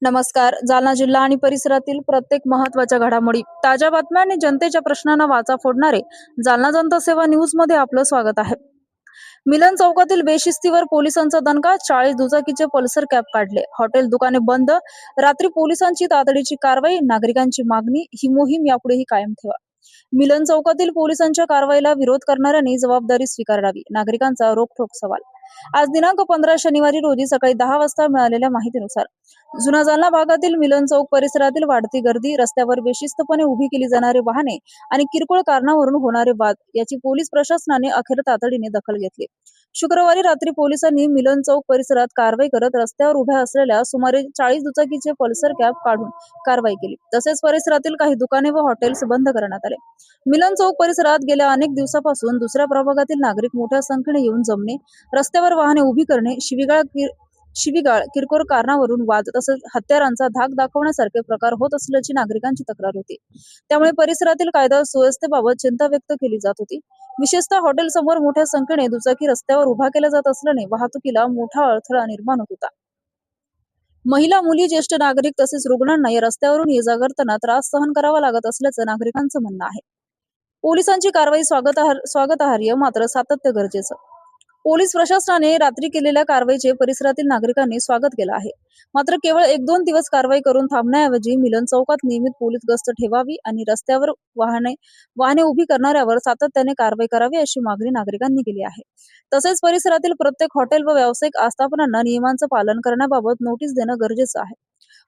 नमस्कार. जालना जिल्हा आणि परिसरातील प्रत्येक महत्त्वाच्या घडामोडी, ताज्या बातम्या आणि जनतेच्या प्रश्नांना वाचा फोडणारे जालना जनता सेवा न्यूज मध्ये आपलं स्वागत आहे. मिलन चौकातील बेशिस्तीवर पोलिसांचा दणका, 40 दुचाकीचे पल्सर कॅब काढले, हॉटेल दुकाने बंद, रात्री पोलिसांची तातडीची कारवाई, नागरिकांची मागणी, ही मोहीम यापुढेही कायम ठेवा. मिलन चौकातील पोलिसांच्या कारवाईला विरोध करणाऱ्यांनी जबाबदारी स्वीकारावी, नागरिकांचा रोखठोक सवाल. आज दिनांक 15 शनिवारी रोजी सकाळी 10 वाजता मिळालेल्या माहितीनुसार जुना जालना भागातील मिलन चौक परिसरातील वाढती गर्दी, रस्त्यावर बेशिस्तपणे उभी केली जाणारी वाहने आणि किरकोळ कारणावरून होणारे वाद याची पोलीस प्रशासनाने अखेर तातडीने दखल घेतली. शुक्रवारी रात्री पोलिसांनी मिलन चौक परिसरात कारवाई करत रस्त्यावर उभ्या असलेल्या सुमारे 40 दुचाकीचे पल्सर कॅब काढून कारवाई केली. तसेच परिसरातील काही दुकाने व हॉटेल्स बंद करण्यात आले. मिलन चौक परिसरात गेल्या अनेक दिवसापासून दुसऱ्या प्रभागातील नागरिक मोठ्या संख्येने येऊन जमणे, रस्त्यावर वाहने उभी करणे, शिवीगाळ, किरकोळ कारणावरून वाद तसंच हत्यारांचा धाक दाखवण्यासारखे प्रकार होत असल्याची नागरिकांची तक्रार होती. त्यामुळे परिसरातील कायदा सुव्यवस्थेबाबत चिंता व्यक्त केली जात होती. विशेषतः हॉटेल समोर मोठ्या संख्येने दुचाकी रस्त्यावर उभा केल्या जात असल्याने वाहतुकीला मोठा अडथळा निर्माण होत होता. महिला, मुली, ज्येष्ठ नागरिक तसेच रुग्णांना या रस्त्यावरून ये-जा करताना त्रास सहन करावा लागत असल्याचं नागरिकांचं म्हणणं आहे. पोलिसांची कारवाई स्वागतार्ह, मात्र सातत्य गरजेचं. पोलीस प्रशासनाने रात्री केलेल्या कारवाईचे परिसरातील नागरिकांनी स्वागत केलं आहे. मात्र केवळ 1-2 दिवस कारवाई करून थांबण्याऐवजी मिलन चौकात नियमित पोलीस गस्त ठेवावी आणि रस्त्यावर वाहने उभी करणाऱ्यावर सातत्याने कारवाई करावी अशी मागणी नागरिकांनी केली आहे. तसेच परिसरातील प्रत्येक हॉटेल व व्यावसायिक आस्थापनांना नियमांचं पालन करण्याबाबत नोटीस देणं गरजेचं आहे.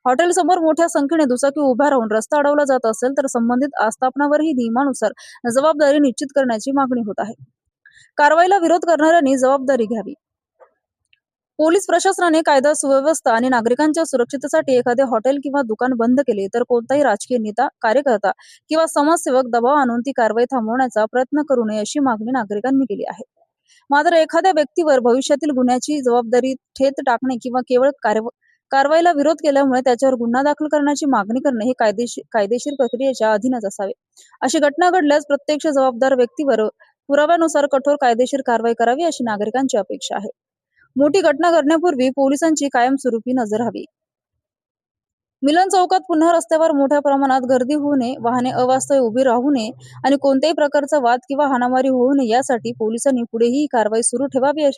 हॉटेल समोर मोठ्या संख्येने दुचाकी उभ्या राहून रस्ता अडवला जात असेल तर संबंधित आस्थापनावरही नियमानुसार जबाबदारी निश्चित करण्याची मागणी होत आहे. कारवाईला विरोध करणाऱ्यांनी जबाबदारी घ्यावी. पोलीस प्रशासनाने कायदा सुव्यवस्था आणि नागरिकांच्या सुरक्षिततेसाठी एखादे हॉटेल किंवा दुकान बंद केले तर कोणताही राजकीय नेता, कार्यकर्ता किंवा समाजसेवक दबाव आणून ती कारवाई थांबवण्याचा प्रयत्न करू नये अशी मागणी नागरिकांनी केली आहे. मात्र एखाद्या व्यक्तीवर भविष्यातील गुन्ह्याची जबाबदारी थेट टाकणे किंवा केवळ कारवाईला विरोध केल्यामुळे त्याच्यावर गुन्हा दाखल करण्याची मागणी करणे हे कायदेशीर प्रक्रियेच्या अधीनच असावे. अशी घटना घडल्यास प्रत्यक्ष जबाबदार व्यक्तीवर पुराव्यानुसार कठोर कायदेशीर कारवाई करावी अशी नागरिकांची अपेक्षा आहे. मोठी घटना घडण्यापूर्वी पोलिसांची कायमस्वरूपी नजर हवी. मिलन चौकात पुन्हा रस्त्यावर मोठ्या प्रमाणात गर्दी होऊ नये, वाहने अवास्तव उभी राहू नये आणि कोणत्याही प्रकारचा वाद किंवा हाणामारी होऊ नये यासाठी पोलिसांनी पुढेही ही कारवाई सुरू ठेवावी.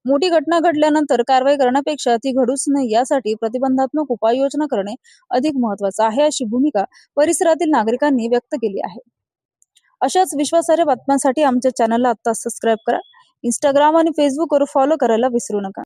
मोठी घटना घडल्यानंतर कारवाई करण्यापेक्षा ती घडूच नये यासाठी प्रतिबंधात्मक उपाययोजना करणे अधिक महत्वाचं आहे अशी भूमिका परिसरातील नागरिकांनी व्यक्त केली आहे. अशाच विश्वासार्ह बातम्यांसाठी आमच्या चॅनलला आता सबस्क्राईब करा. इंस्टाग्राम आणि फेसबुकवर फॉलो करायला विसरू नका.